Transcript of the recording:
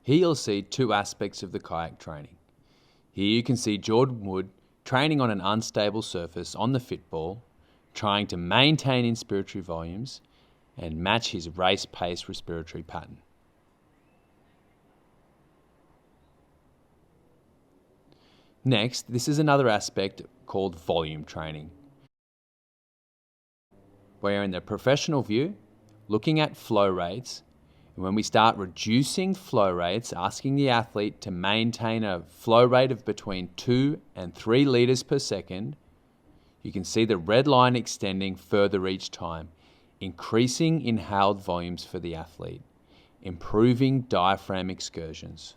Here you'll see two aspects of the kayak training. Here you can see Jordan Wood training on an unstable surface on the fitball, trying to maintain inspiratory volumes and match his race pace respiratory pattern. Next, this is another aspect called volume training, where in the professional view, looking at flow rates, and when we start reducing flow rates, asking the athlete to maintain a flow rate of between 2 and 3 litres per second, you can see the red line extending further each time, increasing inhaled volumes for the athlete, improving diaphragm excursions.